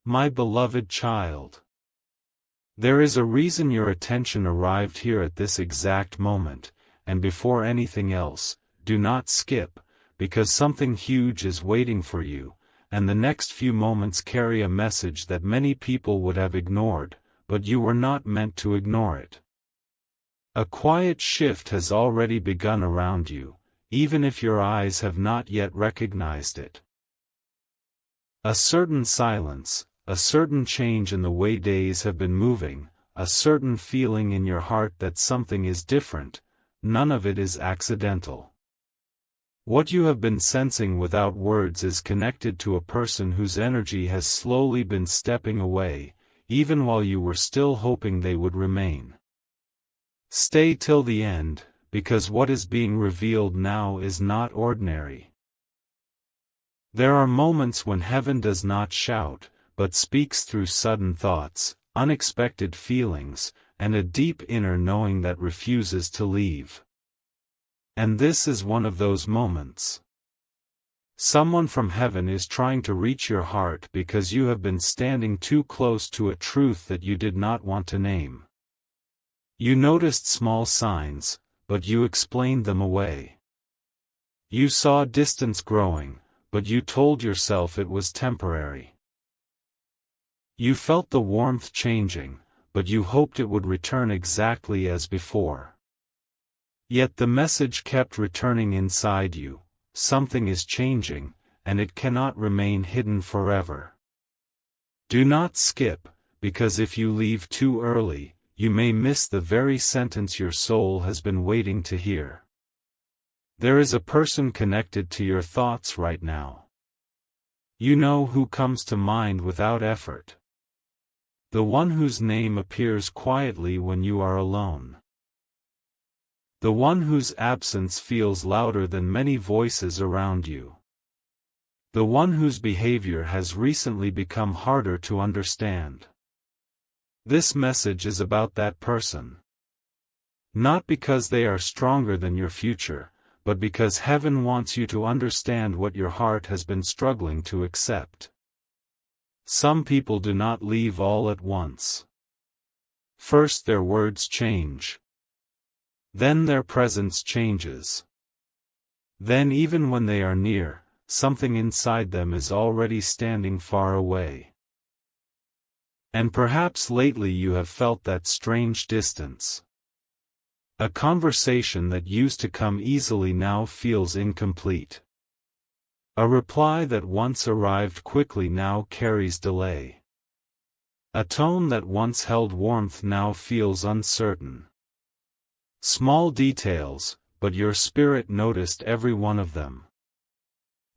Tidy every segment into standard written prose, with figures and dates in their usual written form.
My beloved child. There is a reason your attention arrived here at this exact moment, and before anything else, do not skip, because something huge is waiting for you, and the next few moments carry a message that many people would have ignored, but you were not meant to ignore it. A quiet shift has already begun around you, even if your eyes have not yet recognized it. A certain silence, a certain change in the way days have been moving, a certain feeling in your heart that something is different, none of it is accidental. What you have been sensing without words is connected to a person whose energy has slowly been stepping away, even while you were still hoping they would remain. Stay till the end, because what is being revealed now is not ordinary. There are moments when heaven does not shout, but speaks through sudden thoughts, unexpected feelings, and a deep inner knowing that refuses to leave. And this is one of those moments. Someone from heaven is trying to reach your heart because you have been standing too close to a truth that you did not want to name. You noticed small signs, but you explained them away. You saw distance growing, but you told yourself it was temporary. You felt the warmth changing, but you hoped it would return exactly as before. Yet the message kept returning inside you, something is changing, and it cannot remain hidden forever. Do not skip, because if you leave too early, you may miss the very sentence your soul has been waiting to hear. There is a person connected to your thoughts right now. You know who comes to mind without effort. The one whose name appears quietly when you are alone. The one whose absence feels louder than many voices around you. The one whose behavior has recently become harder to understand. This message is about that person. Not because they are stronger than your future, but because heaven wants you to understand what your heart has been struggling to accept. Some people do not leave all at once. First their words change. Then their presence changes. Then even when they are near, something inside them is already standing far away. And perhaps lately you have felt that strange distance. A conversation that used to come easily now feels incomplete. A reply that once arrived quickly now carries delay. A tone that once held warmth now feels uncertain. Small details, but your spirit noticed every one of them.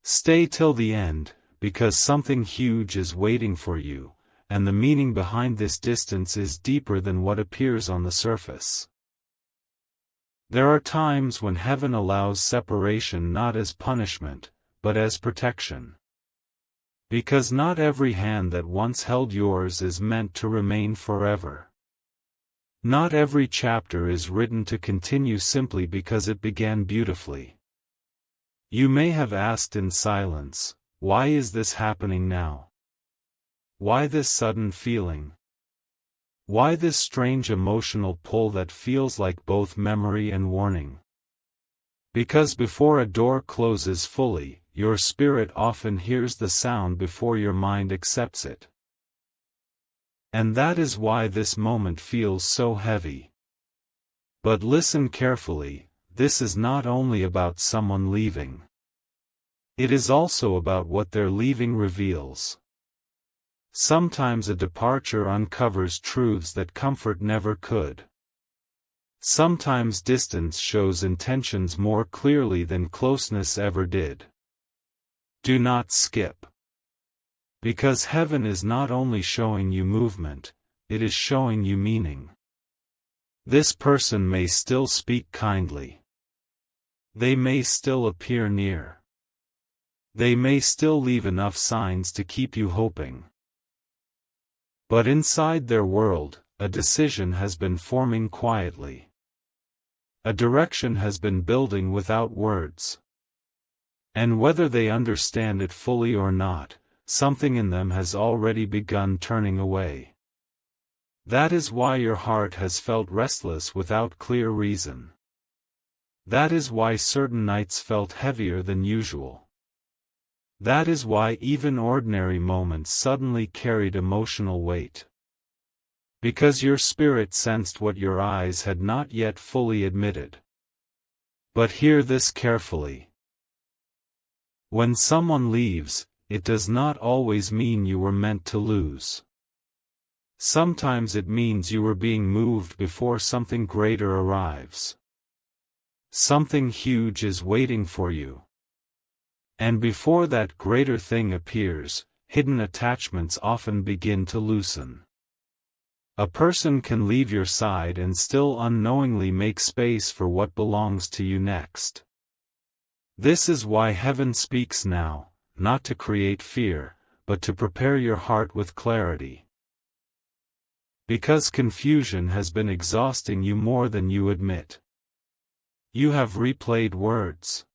Stay till the end, because something huge is waiting for you, and the meaning behind this distance is deeper than what appears on the surface. There are times when heaven allows separation not as punishment, but as protection. Because not every hand that once held yours is meant to remain forever. Not every chapter is written to continue simply because it began beautifully. You may have asked in silence, why is this happening now? Why this sudden feeling? Why this strange emotional pull that feels like both memory and warning? Because before a door closes fully, your spirit often hears the sound before your mind accepts it. And that is why this moment feels so heavy. But listen carefully, this is not only about someone leaving. It is also about what their leaving reveals. Sometimes a departure uncovers truths that comfort never could. Sometimes distance shows intentions more clearly than closeness ever did. Do not skip. Because heaven is not only showing you movement, it is showing you meaning. This person may still speak kindly. They may still appear near. They may still leave enough signs to keep you hoping. But inside their world, a decision has been forming quietly. A direction has been building without words. And whether they understand it fully or not, something in them has already begun turning away. That is why your heart has felt restless without clear reason. That is why certain nights felt heavier than usual. That is why even ordinary moments suddenly carried emotional weight. Because your spirit sensed what your eyes had not yet fully admitted. But hear this carefully. When someone leaves, it does not always mean you were meant to lose. Sometimes it means you were being moved before something greater arrives. Something huge is waiting for you. And before that greater thing appears, hidden attachments often begin to loosen. A person can leave your side and still unknowingly make space for what belongs to you next. This is why heaven speaks now, not to create fear, but to prepare your heart with clarity. Because confusion has been exhausting you more than you admit. You have replayed words.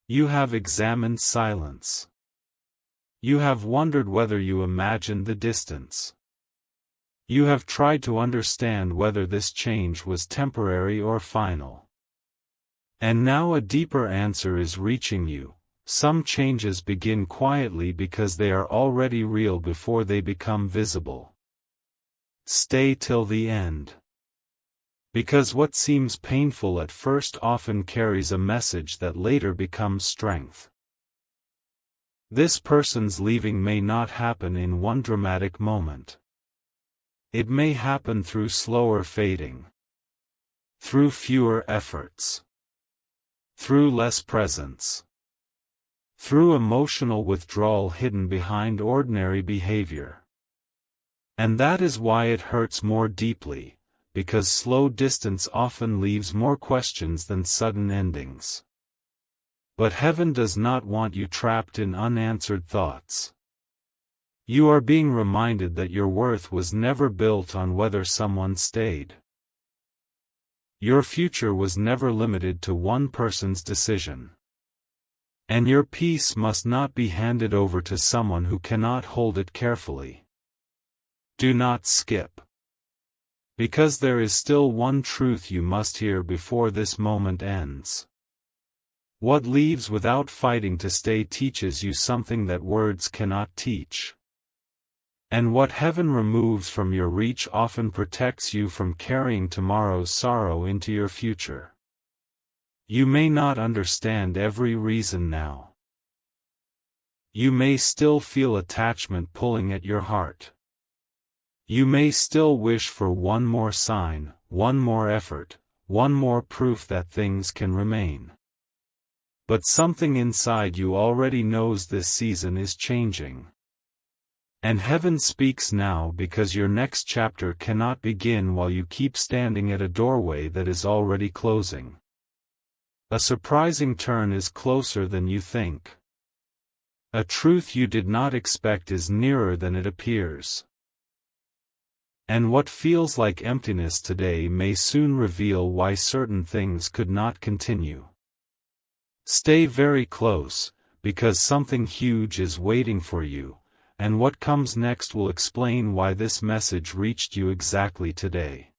You have examined silence. You have wondered whether you imagined the distance. You have tried to understand whether this change was temporary or final. And now a deeper answer is reaching you. Some changes begin quietly because they are already real before they become visible. Stay till the end. Because what seems painful at first often carries a message that later becomes strength. This person's leaving may not happen in one dramatic moment. It may happen through slower fading. Through fewer efforts. Through less presence. Through emotional withdrawal hidden behind ordinary behavior. And that is why it hurts more deeply, because slow distance often leaves more questions than sudden endings. But heaven does not want you trapped in unanswered thoughts. You are being reminded that your worth was never built on whether someone stayed. Your future was never limited to one person's decision. And your peace must not be handed over to someone who cannot hold it carefully. Do not skip. Because there is still one truth you must hear before this moment ends. What leaves without fighting to stay teaches you something that words cannot teach. And what heaven removes from your reach often protects you from carrying tomorrow's sorrow into your future. You may not understand every reason now. You may still feel attachment pulling at your heart. You may still wish for one more sign, one more effort, one more proof that things can remain. But something inside you already knows this season is changing. And heaven speaks now because your next chapter cannot begin while you keep standing at a doorway that is already closing. A surprising turn is closer than you think. A truth you did not expect is nearer than it appears. And what feels like emptiness today may soon reveal why certain things could not continue. Stay very close, because something huge is waiting for you. And what comes next will explain why this message reached you exactly today.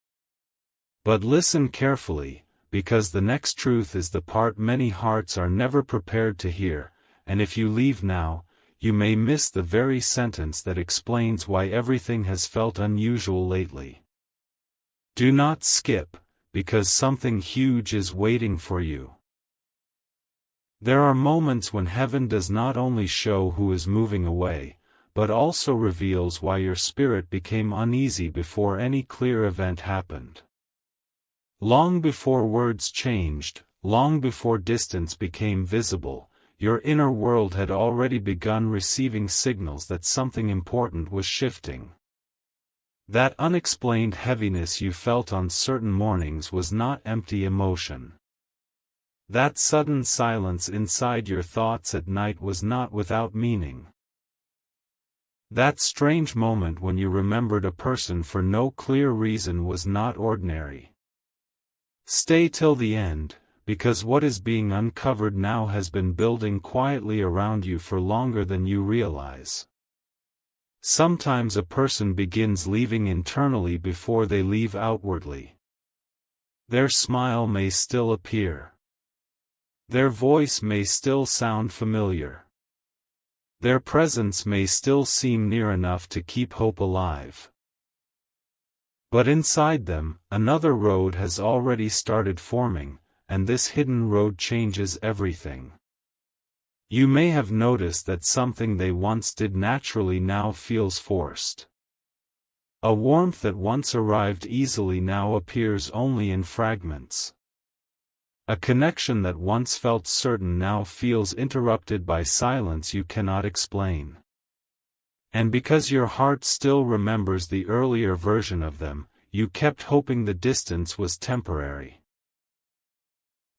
But listen carefully, because the next truth is the part many hearts are never prepared to hear, and if you leave now, you may miss the very sentence that explains why everything has felt unusual lately. Do not skip, because something huge is waiting for you. There are moments when heaven does not only show who is moving away, but also reveals why your spirit became uneasy before any clear event happened. Long before words changed, long before distance became visible, your inner world had already begun receiving signals that something important was shifting. That unexplained heaviness you felt on certain mornings was not empty emotion. That sudden silence inside your thoughts at night was not without meaning. That strange moment when you remembered a person for no clear reason was not ordinary. Stay till the end, because what is being uncovered now has been building quietly around you for longer than you realize. Sometimes a person begins leaving internally before they leave outwardly. Their smile may still appear. Their voice may still sound familiar. Their presence may still seem near enough to keep hope alive. But inside them, another road has already started forming, and this hidden road changes everything. You may have noticed that something they once did naturally now feels forced. A warmth that once arrived easily now appears only in fragments. A connection that once felt certain now feels interrupted by silence you cannot explain. And because your heart still remembers the earlier version of them, you kept hoping the distance was temporary.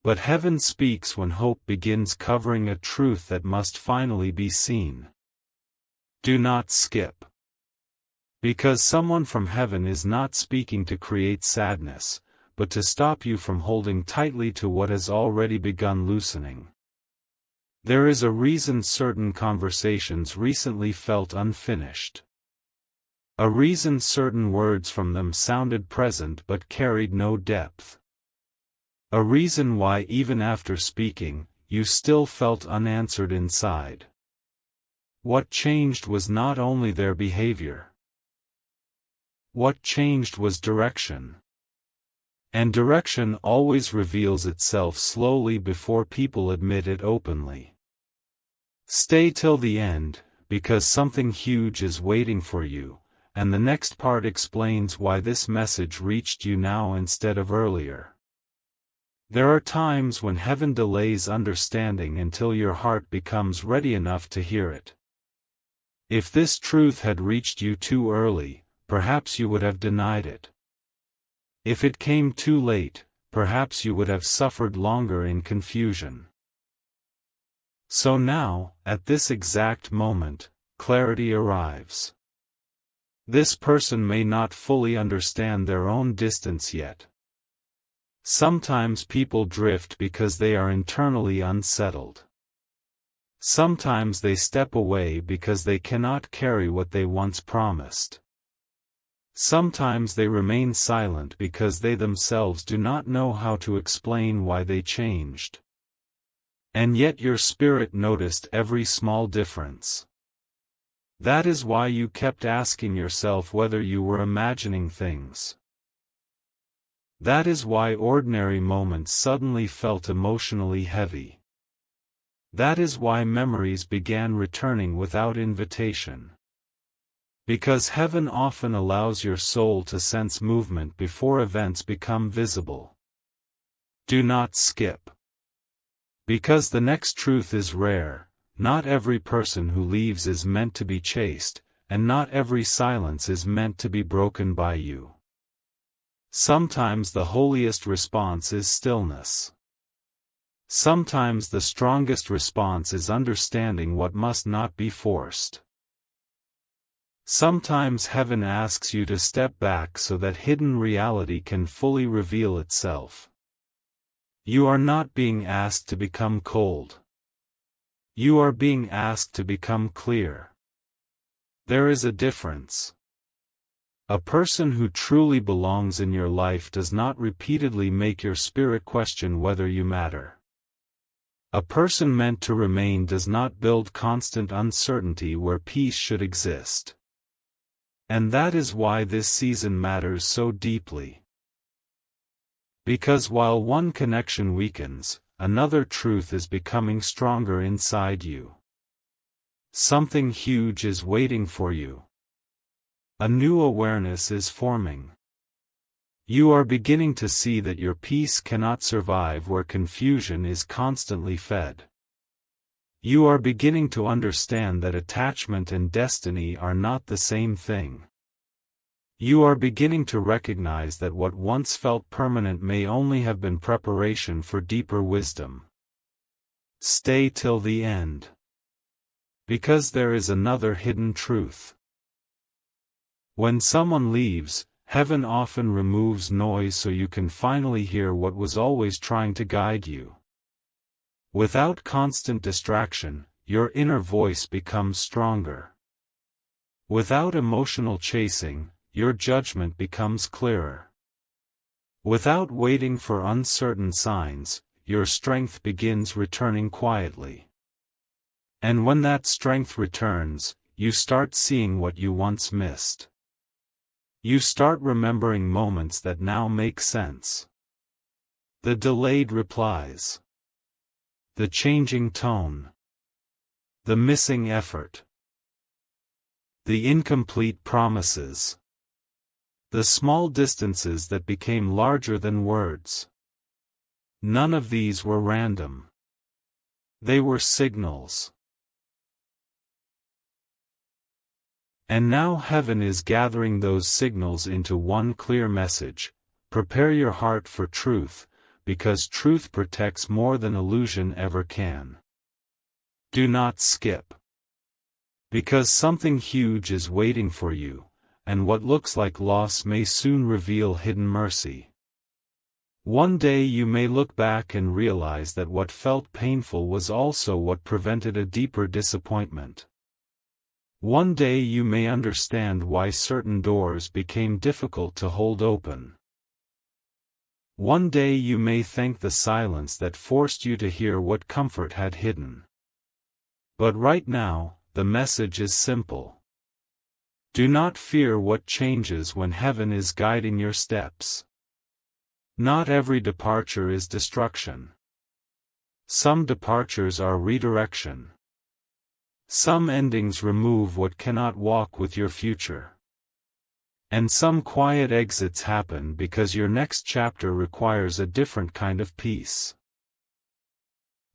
But heaven speaks when hope begins covering a truth that must finally be seen. Do not skip. Because someone from heaven is not speaking to create sadness, but to stop you from holding tightly to what has already begun loosening. There is a reason certain conversations recently felt unfinished. A reason certain words from them sounded present but carried no depth. A reason why even after speaking, you still felt unanswered inside. What changed was not only their behavior. What changed was direction. And direction always reveals itself slowly before people admit it openly. Stay till the end, because something huge is waiting for you, and the next part explains why this message reached you now instead of earlier. There are times when heaven delays understanding until your heart becomes ready enough to hear it. If this truth had reached you too early, perhaps you would have denied it. If it came too late, perhaps you would have suffered longer in confusion. So now, at this exact moment, clarity arrives. This person may not fully understand their own distance yet. Sometimes people drift because they are internally unsettled. Sometimes they step away because they cannot carry what they once promised. Sometimes they remain silent because they themselves do not know how to explain why they changed. And yet your spirit noticed every small difference. That is why you kept asking yourself whether you were imagining things. That is why ordinary moments suddenly felt emotionally heavy. That is why memories began returning without invitation. Because heaven often allows your soul to sense movement before events become visible. Do not skip. Because the next truth is rare, not every person who leaves is meant to be chased, and not every silence is meant to be broken by you. Sometimes the holiest response is stillness. Sometimes the strongest response is understanding what must not be forced. Sometimes heaven asks you to step back so that hidden reality can fully reveal itself. You are not being asked to become cold. You are being asked to become clear. There is a difference. A person who truly belongs in your life does not repeatedly make your spirit question whether you matter. A person meant to remain does not build constant uncertainty where peace should exist. And that is why this season matters so deeply. Because while one connection weakens, another truth is becoming stronger inside you. Something huge is waiting for you. A new awareness is forming. You are beginning to see that your peace cannot survive where confusion is constantly fed. You are beginning to understand that attachment and destiny are not the same thing. You are beginning to recognize that what once felt permanent may only have been preparation for deeper wisdom. Stay till the end. Because there is another hidden truth. When someone leaves, Heaven often removes noise so you can finally hear what was always trying to guide you. Without constant distraction, your inner voice becomes stronger. Without emotional chasing, your judgment becomes clearer. Without waiting for uncertain signs, your strength begins returning quietly. And when that strength returns, you start seeing what you once missed. You start remembering moments that now make sense. The delayed replies. The changing tone. The missing effort. The incomplete promises. The small distances that became larger than words. None of these were random. They were signals. And now heaven is gathering those signals into one clear message: prepare your heart for truth, because truth protects more than illusion ever can. Do not skip. Because something huge is waiting for you, and what looks like loss may soon reveal hidden mercy. One day you may look back and realize that what felt painful was also what prevented a deeper disappointment. One day you may understand why certain doors became difficult to hold open. One day you may thank the silence that forced you to hear what comfort had hidden. But right now, the message is simple. Do not fear what changes when heaven is guiding your steps. Not every departure is destruction. Some departures are redirection. Some endings remove what cannot walk with your future. And some quiet exits happen because your next chapter requires a different kind of peace.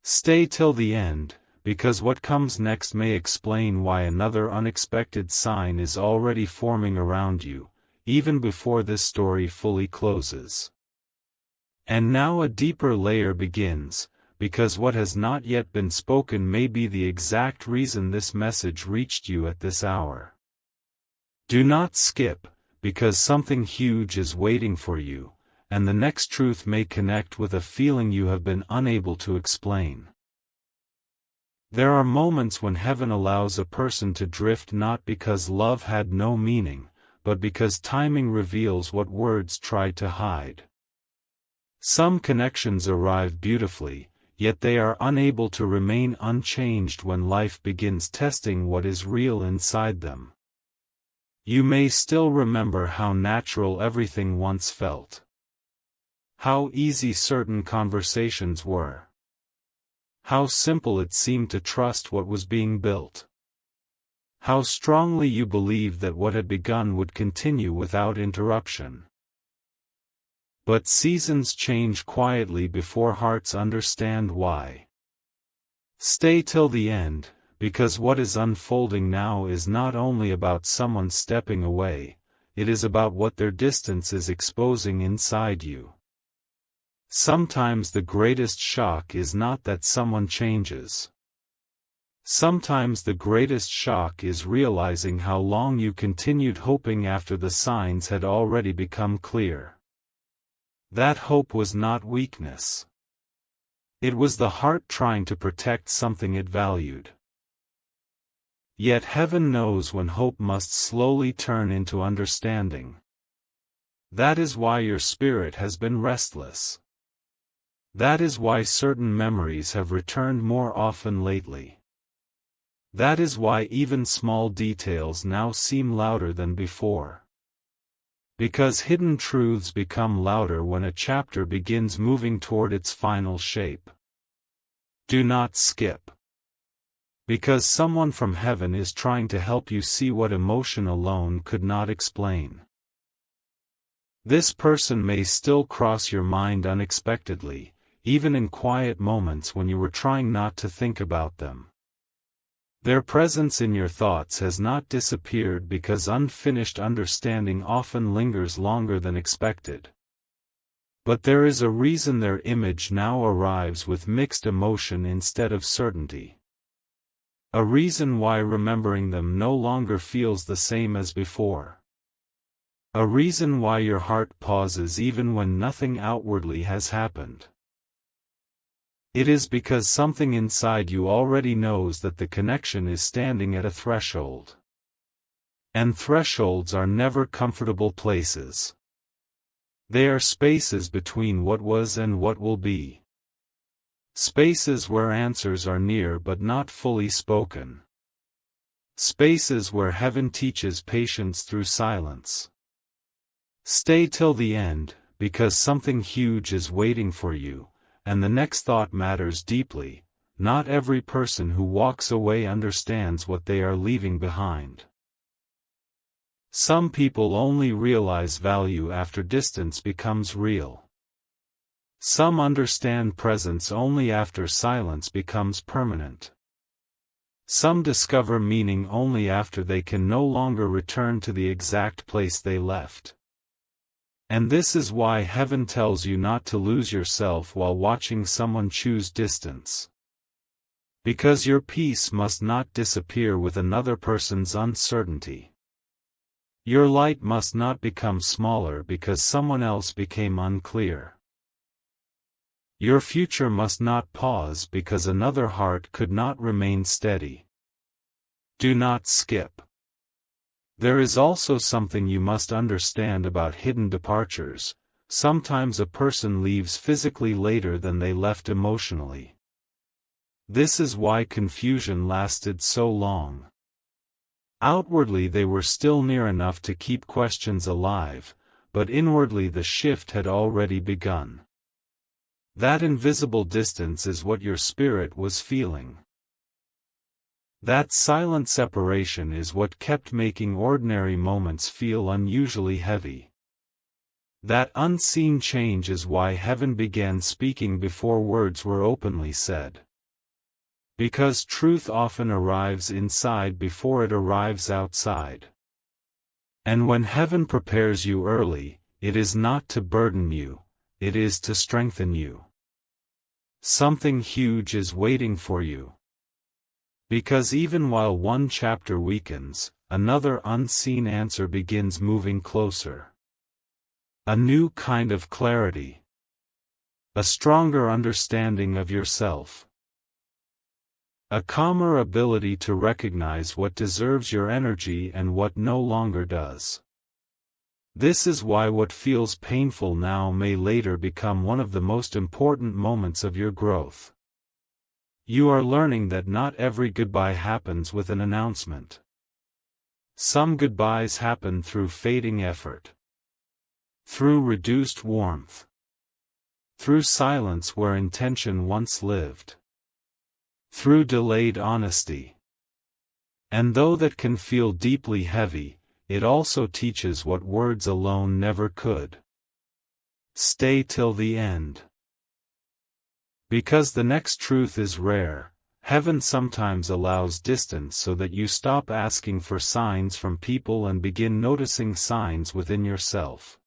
Stay till the end, because what comes next may explain why another unexpected sign is already forming around you, even before this story fully closes. And now a deeper layer begins, because what has not yet been spoken may be the exact reason this message reached you at this hour. Do not skip, because something huge is waiting for you, and the next truth may connect with a feeling you have been unable to explain. There are moments when heaven allows a person to drift not because love had no meaning, but because timing reveals what words tried to hide. Some connections arrive beautifully, yet they are unable to remain unchanged when life begins testing what is real inside them. You may still remember how natural everything once felt. How easy certain conversations were. How simple it seemed to trust what was being built. How strongly you believed that what had begun would continue without interruption. But seasons change quietly before hearts understand why. Stay till the end, because what is unfolding now is not only about someone stepping away, it is about what their distance is exposing inside you. Sometimes the greatest shock is not that someone changes. Sometimes the greatest shock is realizing how long you continued hoping after the signs had already become clear. That hope was not weakness. It was the heart trying to protect something it valued. Yet heaven knows when hope must slowly turn into understanding. That is why your spirit has been restless. That is why certain memories have returned more often lately. That is why even small details now seem louder than before. Because hidden truths become louder when a chapter begins moving toward its final shape. Do not skip. Because someone from heaven is trying to help you see what emotion alone could not explain. This person may still cross your mind unexpectedly, even in quiet moments when you were trying not to think about them. Their presence in your thoughts has not disappeared because unfinished understanding often lingers longer than expected. But there is a reason their image now arrives with mixed emotion instead of certainty. A reason why remembering them no longer feels the same as before. A reason why your heart pauses even when nothing outwardly has happened. It is because something inside you already knows that the connection is standing at a threshold. And thresholds are never comfortable places. They are spaces between what was and what will be. Spaces where answers are near but not fully spoken. Spaces where heaven teaches patience through silence. Stay till the end, because something huge is waiting for you, and the next thought matters deeply. Not every person who walks away understands what they are leaving behind. Some people only realize value after distance becomes real. Some understand presence only after silence becomes permanent. Some discover meaning only after they can no longer return to the exact place they left. And this is why heaven tells you not to lose yourself while watching someone choose distance. Because your peace must not disappear with another person's uncertainty. Your light must not become smaller because someone else became unclear. Your future must not pause because another heart could not remain steady. Do not skip. There is also something you must understand about hidden departures. Sometimes a person leaves physically later than they left emotionally. This is why confusion lasted so long. Outwardly they were still near enough to keep questions alive, but inwardly the shift had already begun. That invisible distance is what your spirit was feeling. That silent separation is what kept making ordinary moments feel unusually heavy. That unseen change is why heaven began speaking before words were openly said. Because truth often arrives inside before it arrives outside. And when heaven prepares you early, it is not to burden you, it is to strengthen you. Something huge is waiting for you. Because even while one chapter weakens, another unseen answer begins moving closer. A new kind of clarity. A stronger understanding of yourself. A calmer ability to recognize what deserves your energy and what no longer does. This is why what feels painful now may later become one of the most important moments of your growth. You are learning that not every goodbye happens with an announcement. Some goodbyes happen through fading effort. Through reduced warmth. Through silence where intention once lived. Through delayed honesty. And though that can feel deeply heavy, it also teaches what words alone never could. Stay till the end. Because the next truth is rare, heaven sometimes allows distance so that you stop asking for signs from people and begin noticing signs within yourself.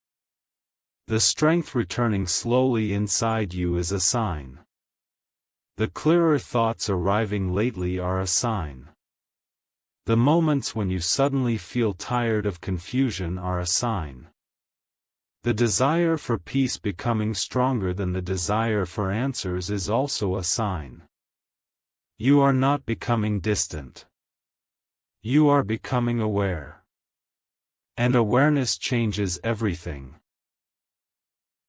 The strength returning slowly inside you is a sign. The clearer thoughts arriving lately are a sign. The moments when you suddenly feel tired of confusion are a sign. The desire for peace becoming stronger than the desire for answers is also a sign. You are not becoming distant. You are becoming aware. And awareness changes everything.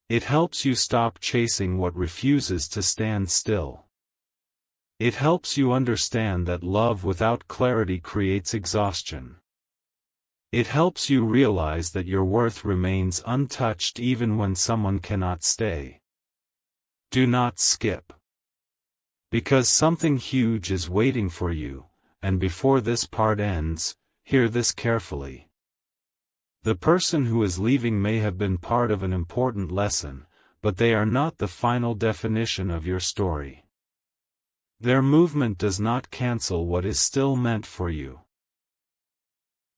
It helps you stop chasing what refuses to stand still. It helps you understand that love without clarity creates exhaustion. It helps you realize that your worth remains untouched even when someone cannot stay. Do not skip. Because something huge is waiting for you, and before this part ends, hear this carefully. The person who is leaving may have been part of an important lesson, but they are not the final definition of your story. Their movement does not cancel what is still meant for you.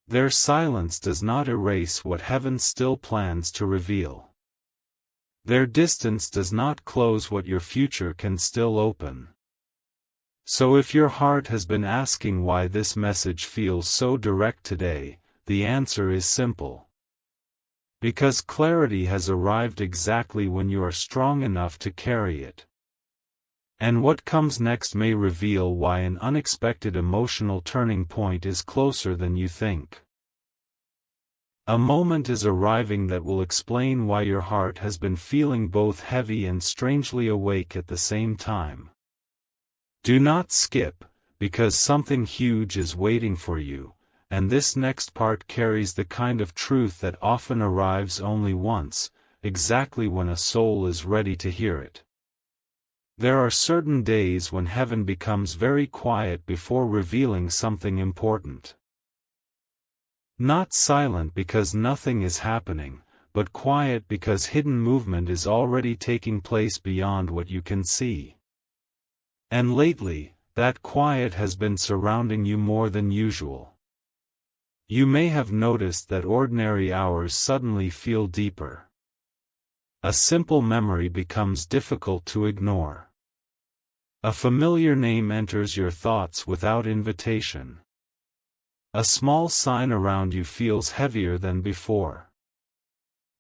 Their silence does not erase what heaven still plans to reveal. Their distance does not close what your future can still open. So if your heart has been asking why this message feels so direct today, the answer is simple. Because clarity has arrived exactly when you are strong enough to carry it. And what comes next may reveal why an unexpected emotional turning point is closer than you think. A moment is arriving that will explain why your heart has been feeling both heavy and strangely awake at the same time. Do not skip, because something huge is waiting for you, and this next part carries the kind of truth that often arrives only once, exactly when a soul is ready to hear it. There are certain days when heaven becomes very quiet before revealing something important. Not silent because nothing is happening, but quiet because hidden movement is already taking place beyond what you can see. And lately, that quiet has been surrounding you more than usual. You may have noticed that ordinary hours suddenly feel deeper. A simple memory becomes difficult to ignore. A familiar name enters your thoughts without invitation. A small sign around you feels heavier than before.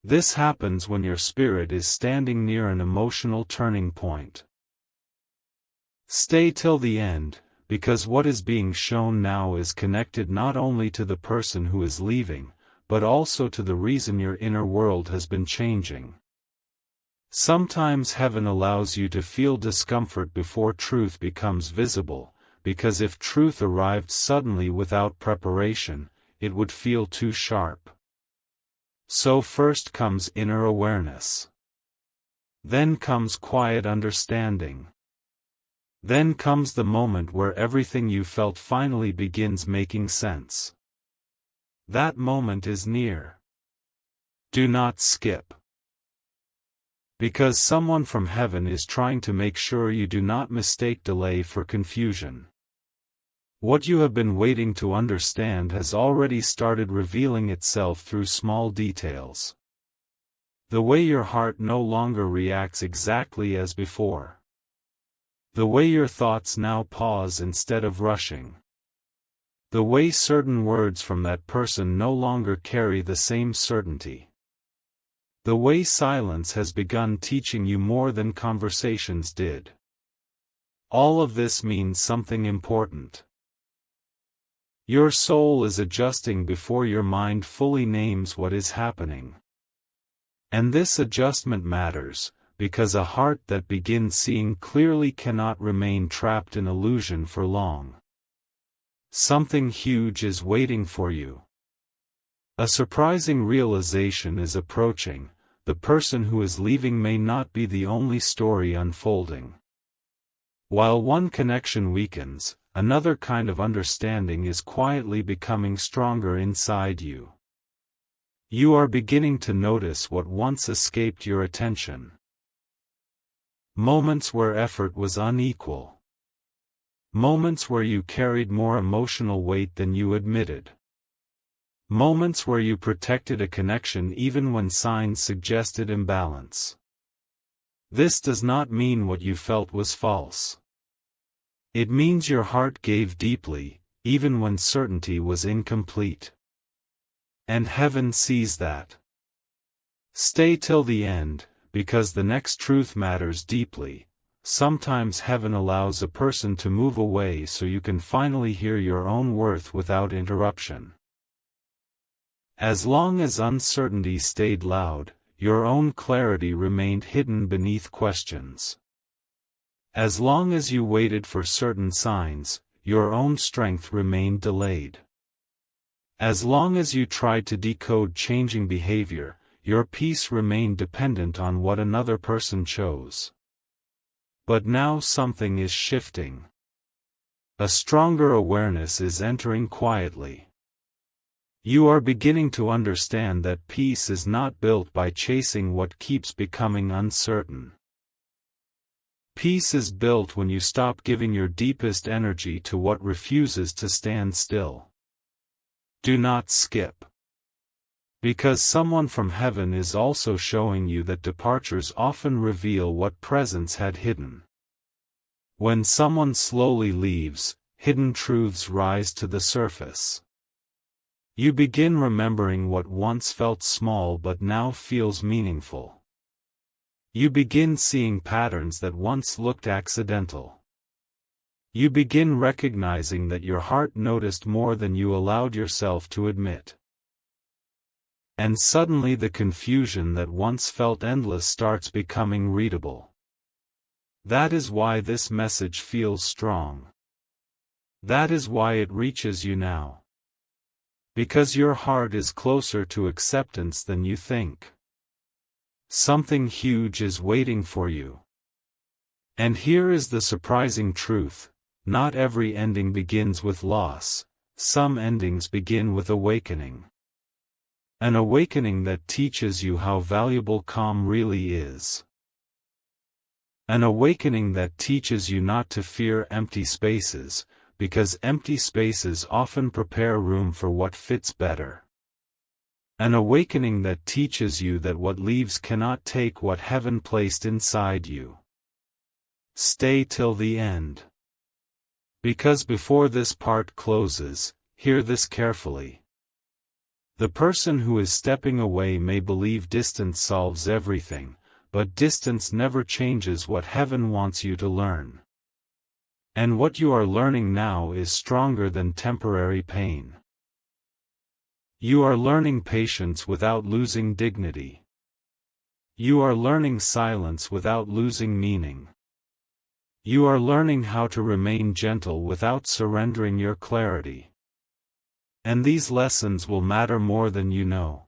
This happens when your spirit is standing near an emotional turning point. Stay till the end, because what is being shown now is connected not only to the person who is leaving, but also to the reason your inner world has been changing. Sometimes heaven allows you to feel discomfort before truth becomes visible, because if truth arrived suddenly without preparation, it would feel too sharp. So first comes inner awareness. Then comes quiet understanding. Then comes the moment where everything you felt finally begins making sense. That moment is near. Do not skip. Because someone from heaven is trying to make sure you do not mistake delay for confusion. What you have been waiting to understand has already started revealing itself through small details. The way your heart no longer reacts exactly as before. The way your thoughts now pause instead of rushing. The way certain words from that person no longer carry the same certainty. The way silence has begun teaching you more than conversations did. All of this means something important. Your soul is adjusting before your mind fully names what is happening. And this adjustment matters, because a heart that begins seeing clearly cannot remain trapped in illusion for long. Something huge is waiting for you. A surprising realization is approaching. The person who is leaving may not be the only story unfolding. While one connection weakens, another kind of understanding is quietly becoming stronger inside you. You are beginning to notice what once escaped your attention. Moments where effort was unequal. Moments where you carried more emotional weight than you admitted. Moments where you protected a connection even when signs suggested imbalance. This does not mean what you felt was false. It means your heart gave deeply, even when certainty was incomplete. And heaven sees that. Stay till the end, because the next truth matters deeply. Sometimes heaven allows a person to move away so you can finally hear your own worth without interruption. As long as uncertainty stayed loud, your own clarity remained hidden beneath questions. As long as you waited for certain signs, your own strength remained delayed. As long as you tried to decode changing behavior, your peace remained dependent on what another person chose. But now something is shifting. A stronger awareness is entering quietly. You are beginning to understand that peace is not built by chasing what keeps becoming uncertain. Peace is built when you stop giving your deepest energy to what refuses to stand still. Do not skip. Because someone from heaven is also showing you that departures often reveal what presence had hidden. When someone slowly leaves, hidden truths rise to the surface. You begin remembering what once felt small but now feels meaningful. You begin seeing patterns that once looked accidental. You begin recognizing that your heart noticed more than you allowed yourself to admit. And suddenly the confusion that once felt endless starts becoming readable. That is why this message feels strong. That is why it reaches you now. Because your heart is closer to acceptance than you think. Something huge is waiting for you. And here is the surprising truth: not every ending begins with loss, some endings begin with awakening. An awakening that teaches you how valuable calm really is. An awakening that teaches you not to fear empty spaces, because empty spaces often prepare room for what fits better. An awakening that teaches you that what leaves cannot take what heaven placed inside you. Stay till the end. Because before this part closes, hear this carefully. The person who is stepping away may believe distance solves everything, but distance never changes what heaven wants you to learn. And what you are learning now is stronger than temporary pain. You are learning patience without losing dignity. You are learning silence without losing meaning. You are learning how to remain gentle without surrendering your clarity. And these lessons will matter more than you know.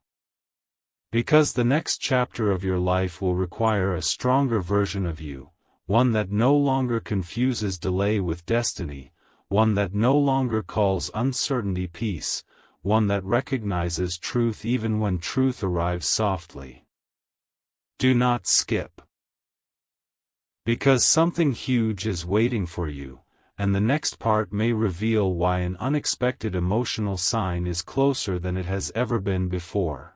Because the next chapter of your life will require a stronger version of you. One that no longer confuses delay with destiny, one that no longer calls uncertainty peace, one that recognizes truth even when truth arrives softly. Do not skip. Because something huge is waiting for you, and the next part may reveal why an unexpected emotional sign is closer than it has ever been before.